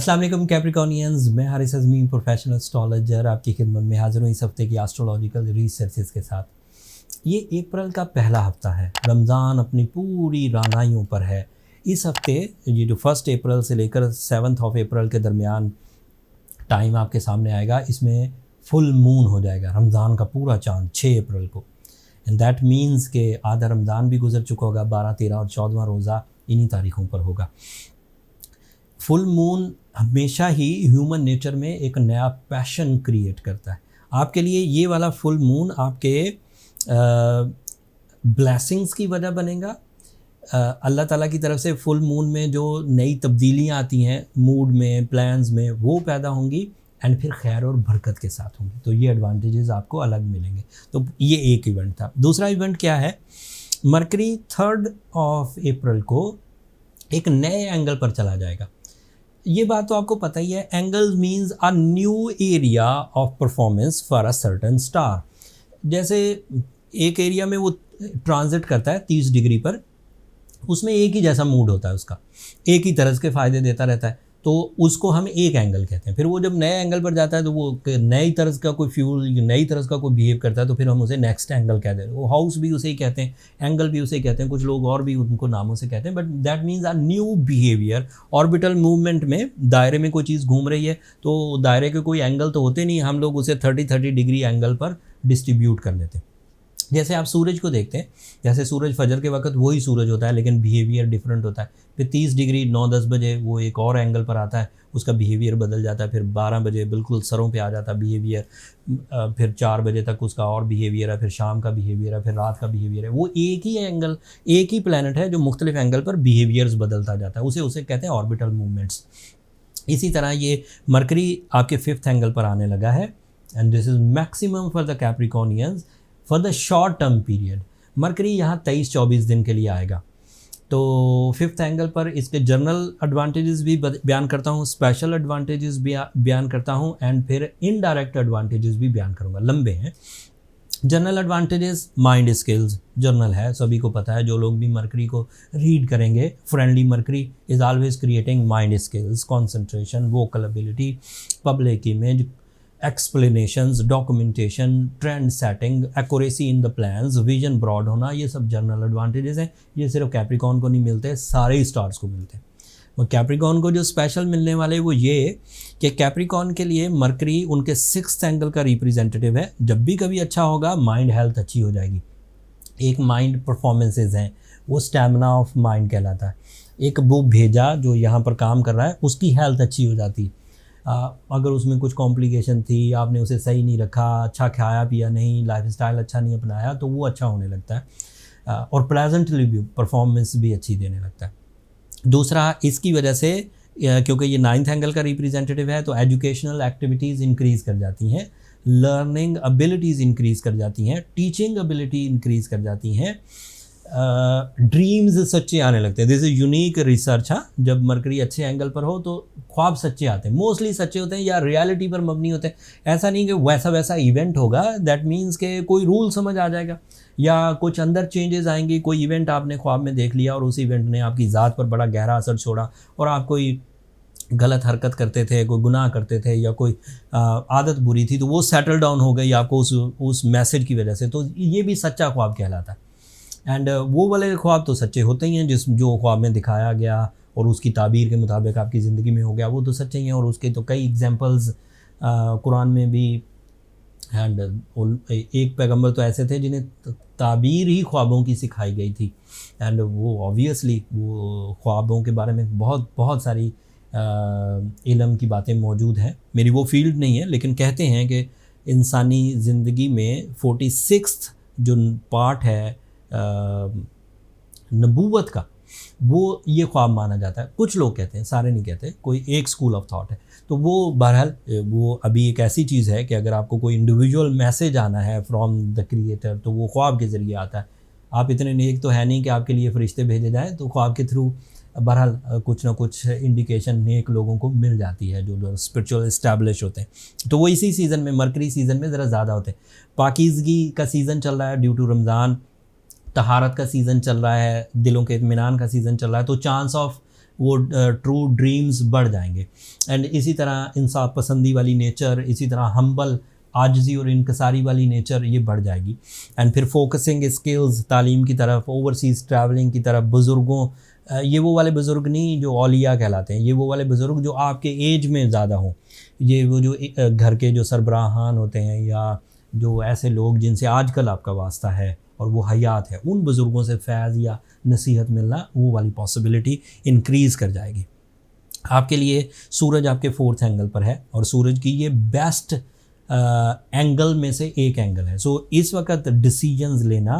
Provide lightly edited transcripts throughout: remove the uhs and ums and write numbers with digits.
अस्सलाम वालेकुम कैप्रिकॉनियंस, मैं हारिस अज़मी प्रोफेशनल एस्ट्रोलॉजर आपकी खिदमत में हाजिर हूँ इस हफ्ते की एस्ट्रोलॉजिकल रिसर्चेस के साथ। ये अप्रैल का पहला हफ्ता है, रमज़ान अपनी पूरी रानाइयों पर है। इस हफ्ते ये जो 1 अप्रैल से लेकर 7 अप्रैल के दरमियान टाइम आपके सामने आएगा। इसमें फुल मून हो जाएगा, रमज़ान का पूरा चाँद 6 अप्रैल को। एंड दैट मीन्स कि आधा रमज़ान भी गुजर चुका होगा, 12, 13 और 14वां रोज़ा इन्हीं तारीख़ों पर होगा। फुल मून हमेशा ही ह्यूमन नेचर में एक नया पैशन क्रिएट करता है। आपके लिए ये वाला फुल मून आपके ब्लेसिंग्स की वजह बनेगा। अल्लाह ताला की तरफ से फुल मून में जो नई तब्दीलियाँ आती हैं मूड में, प्लान्स में, वो पैदा होंगी एंड फिर खैर और बरकत के साथ होंगी। तो ये एडवांटेजेस आपको अलग मिलेंगे। तो ये एक इवेंट था। दूसरा इवेंट क्या है, मरकरी 3 अप्रैल को एक नए एंगल पर चला जाएगा। ये बात तो आपको पता ही है, angles means a new area of performance for a certain star. जैसे एक एरिया में वो ट्रांजिट करता है 30 डिग्री पर, उसमें एक ही जैसा मूड होता है, उसका एक ही तरह के फ़ायदे देता रहता है, तो उसको हम एक एंगल कहते हैं। फिर वो जब नए एंगल पर जाता है तो वो नई तरह का कोई फ्यूल, नई तरह का कोई बिहेव करता है, तो फिर हम उसे नेक्स्ट एंगल कहते हैं। वो हाउस भी उसे ही कहते हैं, एंगल भी उसे ही कहते हैं, कुछ लोग और भी उनको नामों से कहते हैं, but that means a new behaviour. Orbital movement में दायरे में कोई चीज़ घूम रही है तो दायरे के कोई एंगल तो होते नहीं, हम लोग उसे 30 डिग्री एंगल पर डिस्ट्रीब्यूट कर लेते हैं। जैसे आप सूरज को देखते हैं, जैसे सूरज फजर के वक्त वही सूरज होता है लेकिन बिहेवियर डिफरेंट होता है। फिर 30 डिग्री 9-10 बजे वो एक और एंगल पर आता है, उसका बिहेवियर बदल जाता है। फिर 12 बजे बिल्कुल सरों पे आ जाता है बिहेवियर। फिर 4 बजे तक उसका और बिहेवियर है, फिर शाम का बिहेवियर है, फिर रात का बिहेवियर है। वो एक ही एंगल, एक ही प्लैनेट है जो मुख्तलिफ एंगल पर बिहेवियर्स बदलता जाता है, उसे कहते हैं ऑर्बिटल मूवमेंट्स। इसी तरह ये मरकरी आपके 5th एंगल पर आने लगा है and this is maximum for the Capricornians for the short term period. Mercury यहाँ 23-24 दिन के लिए आएगा। तो 5th एंगल पर इसके जनरल एडवांटेजेस भी बयान करता हूँ, स्पेशल एडवांटेजेस भी बयान करता हूँ एंड फिर इनडायरेक्ट एडवांटेजेस भी बयान करूँगा, लंबे हैं। General advantages, mind skills general है, सभी को पता है। जो लोग भी मरकरी को रीड करेंगे, friendly Mercury is always creating mind skills, concentration, vocal ability, public image, explanations, documentation, trend setting, accuracy in the plans, vision broad होना, ये सब जनरल एडवांटेजेस हैं। ये सिर्फ कैप्रिकॉन को नहीं मिलते, सारे ही स्टार्स को मिलते हैं। वो कैप्रिकॉन को जो स्पेशल मिलने वाले वो ये कि कैप्रिकॉन के लिए मरकरी उनके 6th एंगल का रिप्रेजेंटेटिव है। जब भी कभी अच्छा होगा माइंड हेल्थ अच्छी हो जाएगी। एक माइंड परफॉर्मेंसेज हैं, वो स्टैमिना ऑफ माइंड कहलाता है। एक वो भेजा जो यहाँ पर काम कर रहा है उसकी हेल्थ अच्छी हो जाती है। अगर उसमें कुछ कॉम्प्लिकेशन थी, आपने उसे सही नहीं रखा, अच्छा खाया पिया नहीं, लाइफस्टाइल अच्छा नहीं अपनाया, तो वो अच्छा होने लगता है और प्लेजेंटली भी परफॉर्मेंस भी अच्छी देने लगता है। दूसरा, इसकी वजह से क्योंकि ये 9th एंगल का रिप्रेजेंटेटिव है तो एजुकेशनल एक्टिविटीज़ इंक्रीज़ कर जाती हैं, लर्निंग एबिलिटीज़ इंक्रीज़ कर जाती हैं, टीचिंग एबिलिटी इंक्रीज़ कर जाती हैं, ड्रीम्स सच्चे आने लगते हैं। This is unique research. हाँ, जब मरकरी अच्छे एंगल पर हो तो ख्वाब सच्चे आते हैं, मोस्टली सच्चे होते हैं या रियलिटी पर मबनी होते हैं। ऐसा नहीं कि वैसा इवेंट होगा, दैट मीन्स के कोई रूल समझ आ जाएगा या कुछ अंदर चेंजेस आएंगे। कोई इवेंट आपने ख्वाब में देख लिया और उस इवेंट ने आपकी ज़ात पर बड़ा गहरा असर छोड़ा और आप कोई गलत हरकत करते थे, कोई गुनाह करते थे या कोई आदत बुरी थी, तो वो सेटल डाउन हो गई आपको उस मैसेज की वजह से। तो ये भी सच्चा ख्वाब कहलाता है। एंड वो वाले ख्वाब तो सच्चे होते ही हैं, जो ख्वाब में दिखाया गया और उसकी ताबीर के मुताबिक आपकी ज़िंदगी में हो गया, वो तो सच्चे ही हैं। और उसके तो कई एग्जांपल्स कुरान में भी। एंड एक पैगंबर तो ऐसे थे जिन्हें ताबीर ही ख्वाबों की सिखाई गई थी एंड वो ऑब्वियसली वो ख्वाबों के बारे में बहुत सारी इल्म की बातें मौजूद हैं। मेरी वो फील्ड नहीं है, लेकिन कहते हैं कि इंसानी ज़िंदगी में 46th जो पार्ट है नबूवत का, वो ये ख्वाब माना जाता है। कुछ लोग कहते हैं, सारे नहीं कहते, कोई एक स्कूल ऑफ थॉट है। तो वो बहरहाल वो अभी एक ऐसी चीज़ है कि अगर आपको कोई इंडिविजुअल मैसेज आना है फ्रॉम द क्रिएटर तो वो ख्वाब के ज़रिए आता है। आप इतने नेक तो है नहीं कि आपके लिए फ़रिश्ते भेजे जाएँ, तो ख्वाब के थ्रू बहरहाल कुछ ना कुछ इंडिकेशन नेक लोगों को मिल जाती है जो स्पिरिचुअल इस्टेब्लिश होते हैं। तो वो इसी सीज़न में, मरकरी सीज़न में ज़रा ज़्यादा होते हैं। पाकीज़गी का सीज़न चल रहा है ड्यू टू रमज़ान, तहारत का सीज़न चल रहा है, दिलों के इत्मीनान का सीज़न चल रहा है, तो चांस ऑफ वो ट्रू ड्रीम्स बढ़ जाएंगे। एंड इसी तरह इंसाफ पसंदी वाली नेचर, इसी तरह हम्बल आजिज़ी और इनकसारी वाली नेचर ये बढ़ जाएगी। एंड फिर फोकसिंग स्किल्स तालीम की तरफ, ओवरसीज़ ट्रैवलिंग की तरफ, बुज़ुर्गों, ये वो वाले बुज़ुर्ग नहीं जो औलिया कहलाते हैं, ये वो वाले बुज़ुर्ग जो आपके एज में ज़्यादा हों, ये वो जो घर के जो सरबराहान होते हैं या जो ऐसे लोग जिनसे आजकल आपका वास्ता है और वो हयात है, उन बुज़ुर्गों से फैज़ या नसीहत मिलना, वो वाली पॉसिबिलिटी इंक्रीज़ कर जाएगी। आपके लिए सूरज आपके 4th एंगल पर है और सूरज की ये बेस्ट एंगल में से एक एंगल है। सो इस वक्त डिसीजंस लेना,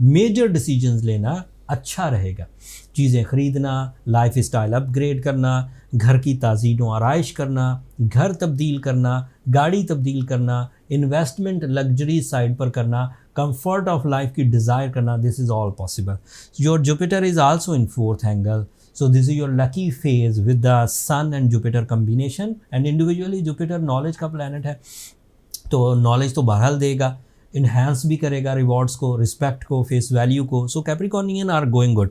मेजर डिसीजंस लेना अच्छा रहेगा। चीज़ें ख़रीदना, लाइफ स्टाइल अपग्रेड करना, घर की ताज़ीन व आराइश करना, घर तब्दील करना, गाड़ी तब्दील करना, इन्वेस्टमेंट लग्जरी साइड पर करना, कंफर्ट ऑफ लाइफ की डिज़ायर करना, this is all possible. Your Jupiter is also in 4th angle, so this is your lucky phase with the sun and Jupiter combination, and individually Jupiter knowledge का planet है, तो knowledge तो बहरहाल देगा, enhance भी करेगा rewards को, respect को, फेस वैल्यू को। सो कैप्रिकॉर्नियन आर गोइंग गुड।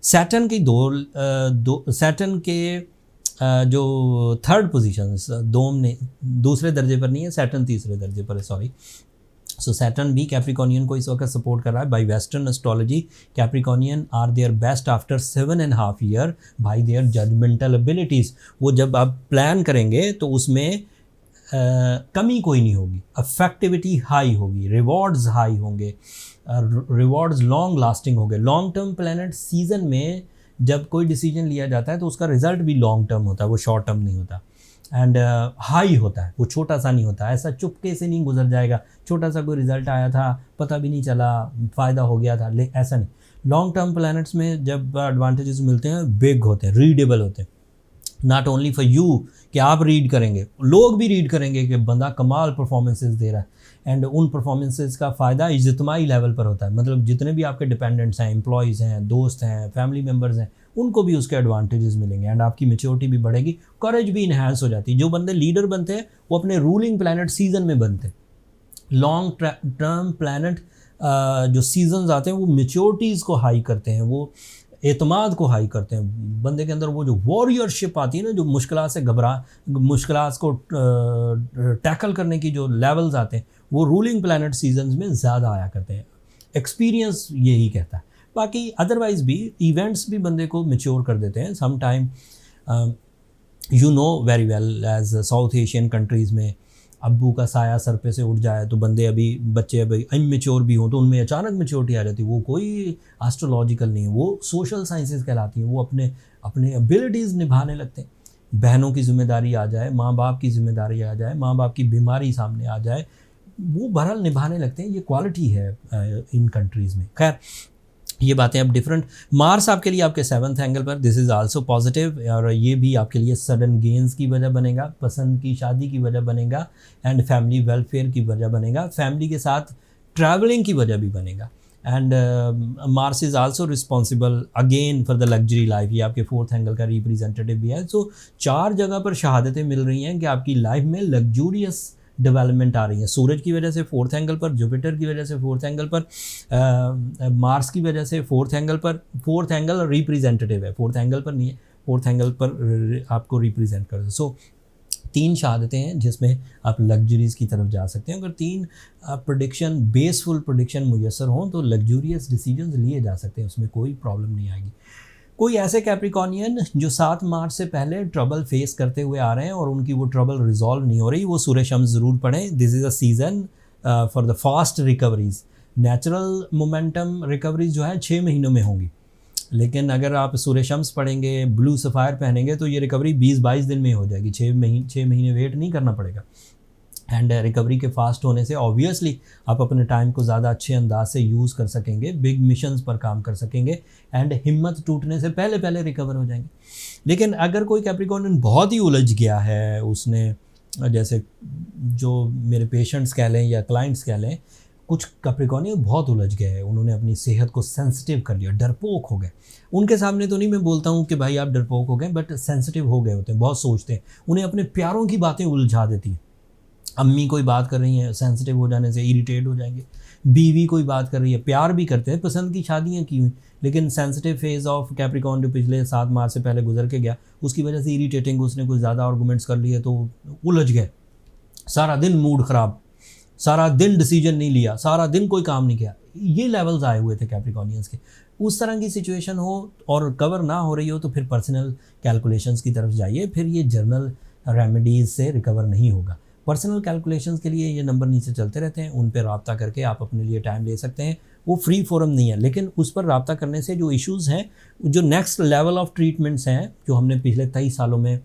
सैटर्न की सैटर्न के जो 3rd पोजीशन, दोम ने दूसरे दर्जे पर नहीं है, सैटर्न तीसरे दर्जे पर है, सॉरी। सो सैटर्न भी कैप्रिकॉर्नियन को इस वक्त सपोर्ट कर रहा है। By western astrology Capricornian are their best after 7.5 year by their judgemental abilities. वो जब आप प्लान करेंगे तो उसमें कमी कोई नहीं होगी, अफेक्टिविटी हाई होगी, रिवॉर्ड्स हाई होंगे, रिवॉर्ड्स लॉन्ग लास्टिंग होंगे। लॉन्ग टर्म प्लैनेट सीजन में जब कोई डिसीजन लिया जाता है तो उसका रिजल्ट भी लॉन्ग टर्म होता है, वो शॉर्ट टर्म नहीं होता। एंड हाई होता है, वो छोटा सा नहीं होता, ऐसा चुपके से नहीं गुजर जाएगा, छोटा सा कोई रिजल्ट आया था पता भी नहीं चला, फ़ायदा हो गया था, ऐसा नहीं। लॉन्ग टर्म प्लैनेट्स में जब एडवांटेजेस मिलते हैं, बिग होते हैं, रीडेबल होते हैं, नॉट ओनली फॉर यू कि आप रीड करेंगे, लोग भी रीड करेंगे कि बंदा कमाल परफॉर्मेंसेस दे रहा है। एंड उन परफॉर्मेंसेस का फ़ायदा इज्तिमाई लेवल पर होता है, मतलब जितने भी आपके डिपेंडेंट्स हैं, एम्प्लॉयज़ हैं, दोस्त हैं, फैमिली मेम्बर्स हैं, उनको भी उसके एडवांटेजेस मिलेंगे। एंड आपकी मैच्योरिटी भी बढ़ेगी, करेज भी इन्हांस हो जाती है। जो बंदे लीडर बनते हैं वो अपने रूलिंग प्लैनेट सीजन में बनते हैं। लॉन्ग टर्म प्लैनेट जो सीजन्स आते हैं वो मैच्योरिटीज़ को हाई करते हैं, वो एतमाद को हाई करते हैं। बंदे के अंदर वो जो वॉरियरशिप आती है ना, जो मुश्किलात को टैकल करने की जो लेवल्स आते हैं, वो रूलिंग प्लैनेट सीजन्स में ज़्यादा आया करते हैं। एक्सपीरियंस यही कहता है। बाकी अदरवाइज़ भी इवेंट्स भी बंदे को मैच्योर कर देते हैं। Some time you know very well as South Asian countries में अब्बू का साया सर पे से उठ जाए तो बंदे बच्चे अभी इमेच्योर भी हों तो उनमें अचानक मैच्योरिटी आ जाती है। वो कोई एस्ट्रोलॉजिकल नहीं है, वो सोशल साइंसेस कहलाती हैं। वो अपने एबिलिटीज़ निभाने लगते हैं। बहनों की जिम्मेदारी आ जाए, माँ बाप की जिम्मेदारी आ जाए, माँ बाप की बीमारी सामने आ जाए, वो बहरहाल निभाने लगते हैं। ये क्वालिटी है इन कंट्रीज़ में। खैर, ये बातें अब डिफरेंट। मार्स आपके लिए आपके 7th एंगल पर, दिस इज़ आल्सो पॉजिटिव, और ये भी आपके लिए सडन गेंस की वजह बनेगा, पसंद की शादी की वजह बनेगा, एंड फैमिली वेलफेयर की वजह बनेगा, फैमिली के साथ ट्रैवलिंग की वजह भी बनेगा। And Mars is also responsible again for the luxury life. ये आपके 4th एंगल का रिप्रेजेंटेटिव भी है। सो 4 जगह पर शहादतें मिल रही हैं कि आपकी लाइफ में लग्जूरियस डेवलपमेंट आ रही है। सूरज की वजह से 4th एंगल पर, जुपिटर की वजह से 4th एंगल पर, मार्स की वजह से 4th एंगल पर। 4th एंगल रिप्रेजेंटेटिव है, 4th एंगल पर नहीं है, 4th एंगल पर आपको रिप्रेजेंट कर दो। सो 3 शहादतें हैं जिसमें आप लग्जरीज़ की तरफ जा सकते हैं। अगर 3 प्रेडिक्शन, बेसफुल प्रेडिक्शन मुयसर हों तो लग्जूरियस डिसीजंस लिए जा सकते हैं, उसमें कोई प्रॉब्लम नहीं आएगी। कोई ऐसे कैप्रिकॉर्नियन जो 7 मार्च से पहले ट्रबल फेस करते हुए आ रहे हैं और उनकी वो ट्रबल रिजॉल्व नहीं हो रही, वो सूर्य शम्स ज़रूर पढ़ें। This is a season for the fast recoveries. Natural momentum recoveries जो है 6 महीनों में होंगी, लेकिन अगर आप सूर्य शम्स पढ़ेंगे, ब्लू सफ़ायर पहनेंगे तो ये रिकवरी 20-22 दिन में हो जाएगी। 6 महीने वेट नहीं करना पड़ेगा। एंड रिकवरी के फास्ट होने से ऑब्वियसली आप अपने टाइम को ज़्यादा अच्छे अंदाज से यूज़ कर सकेंगे, बिग मिशंस पर काम कर सकेंगे, एंड हिम्मत टूटने से पहले रिकवर हो जाएंगे। लेकिन अगर कोई कैप्रिकॉर्नियन बहुत ही उलझ गया है, उसने जैसे जो मेरे पेशेंट्स कह लें या क्लाइंट्स कह लें, कुछ कैप्रिकॉर्नियन बहुत उलझ गए हैं, उन्होंने अपनी सेहत को सेंसिटिव कर लिया, डरपोक हो गए। उनके सामने तो नहीं मैं बोलता हूँ कि भाई आप डरपोक हो गए, बट सेंसिटिव हो गए होते हैं, बहुत सोचते हैं, उन्हें अपने प्यारों की बातें उलझा देती हैं। अम्मी कोई बात कर रही हैं, सेंसिटिव हो जाने से इरिटेट हो जाएंगे। बीवी कोई बात कर रही है, प्यार भी करते हैं, पसंद की शादियाँ की हुई, लेकिन सेंसिटिव फेज़ ऑफ कैप्रिकॉर्न जो पिछले 7 माह से पहले गुजर के गया, उसकी वजह से इरिटेटिंग, उसने कुछ ज़्यादा आर्गूमेंट्स कर लिए तो उलझ गए, सारा दिन मूड ख़राब, सारा दिन डिसीजन नहीं लिया, सारा दिन कोई काम नहीं किया। ये लेवल्स आए हुए थे कैप्रिकॉर्नियंस के। उस तरह की सिचुएशन हो और कवर ना हो रही हो तो फिर पर्सनल कैलकुलेशंस की तरफ जाइए, फिर ये जर्नल रेमेडीज़ से रिकवर नहीं होगा। पर्सनल कैलकुलेशंस के लिए ये नंबर नीचे चलते रहते हैं, उन पर रब्ता करके आप अपने लिए टाइम ले सकते हैं। वो फ्री फोरम नहीं है, लेकिन उस पर रब्ता करने से जो इश्यूज़ हैं, जो नेक्स्ट लेवल ऑफ ट्रीटमेंट्स हैं, जो हमने पिछले 23 सालों में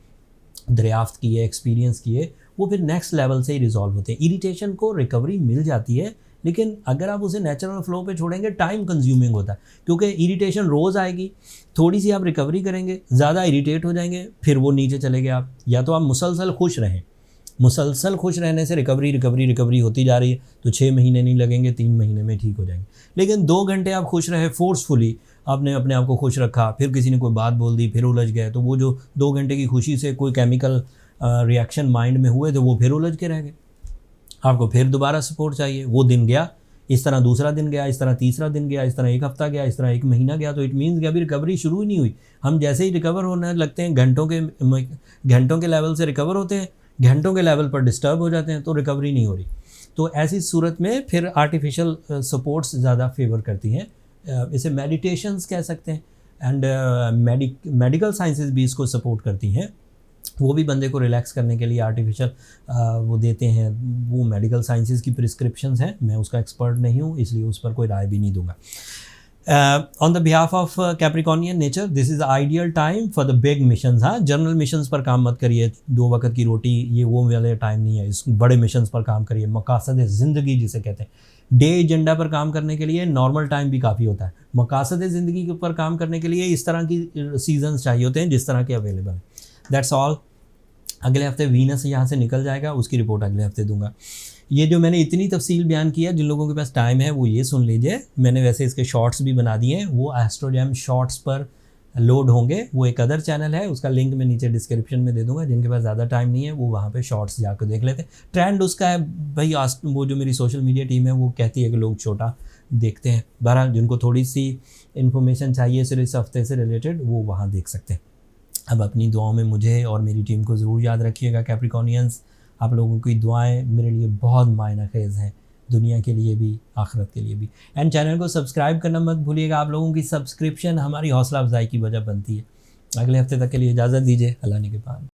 दरियाफ्त किए, एक्सपीरियंस किए, वो फिर नेक्स्ट लेवल से ही रिजॉल्व होते हैं। इरिटेशन को रिकवरी मिल जाती है, लेकिन अगर आप उसे नेचुरल फ्लो पे छोड़ेंगे टाइम कंज्यूमिंग होता है, क्योंकि इरिटेशन रोज़ आएगी, थोड़ी सी आप रिकवरी करेंगे, ज़्यादा इरिटेट हो जाएंगे, फिर वो नीचे चले गए आप। या तो आप मुसलसल खुश रहें, मुसलसल खुश रहने से रिकवरी होती जा रही है, तो 6 महीने नहीं लगेंगे, 3 महीने में ठीक हो जाएंगे। लेकिन 2 घंटे आप खुश रहे, फोर्सफुली आपने अपने आप को खुश रखा, फिर किसी ने कोई बात बोल दी, फिर उलझ गए, तो वो जो 2 घंटे की खुशी से कोई केमिकल रिएक्शन माइंड में हुए तो वो फिर उलझ के रह गए। आपको फिर दोबारा सपोर्ट चाहिए। वो दिन गया, इस तरह दूसरा दिन गया, इस तरह तीसरा दिन गया, इस तरह 1 हफ्ता गया, इस तरह 1 महीना गया, तो इट मीन्स कि अभी रिकवरी शुरू ही नहीं हुई। हम जैसे ही रिकवर होने लगते हैं, घंटों के लेवल से रिकवर होते हैं, घंटों के लेवल पर डिस्टर्ब हो जाते हैं, तो रिकवरी नहीं हो रही। तो ऐसी सूरत में फिर आर्टिफिशियल सपोर्ट्स ज़्यादा फेवर करती हैं। इसे मेडिटेशंस कह सकते हैं, एंड मेडिकल साइंसेज भी इसको सपोर्ट करती हैं। वो भी बंदे को रिलैक्स करने के लिए आर्टिफिशियल वो देते हैं, वो मेडिकल साइंसेज की प्रिस्क्रिप्शंस हैं। मैं उसका एक्सपर्ट नहीं हूँ, इसलिए उस पर कोई राय भी नहीं दूंगा। On the behalf of Capricornian nature, this is ideal time for the big missions. हाँ, जर्नल मिशंस पर काम मत करिए, 2 वक्त की रोटी ये वो वाले टाइम नहीं है। इस बड़े मिशंस पर काम करिए, मकासद ज़िंदगी जिसे कहते हैं। डे एजेंडा पर काम करने के लिए नॉर्मल टाइम भी काफ़ी होता है। मकासद ज़िंदगी के ऊपर काम करने के लिए इस तरह की सीजन्स चाहिए होते हैं जिस तरह के अवेलेबल हैं। That's all. अगले हफ्ते वीनस यहाँ से निकल जाएगा, उसकी रिपोर्ट अगले हफ्ते दूंगा। ये जो मैंने इतनी तफसील बयान किया, जिन लोगों के पास टाइम है वो ये सुन लीजिए। मैंने वैसे इसके शॉर्ट्स भी बना दिए हैं, वो एस्ट्रोजैम शॉर्ट्स पर लोड होंगे। वो एक अदर चैनल है, उसका लिंक मैं नीचे डिस्क्रिप्शन में दे दूंगा। जिनके पास ज़्यादा टाइम नहीं है वो वहाँ पे शॉर्ट्स जाकर देख लेते हैं। ट्रेंड उसका है भाई, वो जो मेरी सोशल मीडिया टीम है वो कहती है कि लोग छोटा देखते हैं। बहरहाल जिनको थोड़ी सी इन्फॉर्मेशन चाहिए सिर्फ इस हफ्ते से रिलेटेड, वो वहाँ देख सकते हैं। अब अपनी दुआओं में मुझे और मेरी टीम को ज़रूर याद रखिएगा कैप्रिकॉर्नियंस। आप लोगों की दुआएं मेरे लिए बहुत मायना खेज़ हैं, दुनिया के लिए भी, आखिरत के लिए भी। एंड चैनल को सब्सक्राइब करना मत भूलिएगा। आप लोगों की सब्सक्रिप्शन हमारी हौसला अफजाई की वजह बनती है। अगले हफ्ते तक के लिए इजाज़त दीजिए। अल्लाह ने के पास।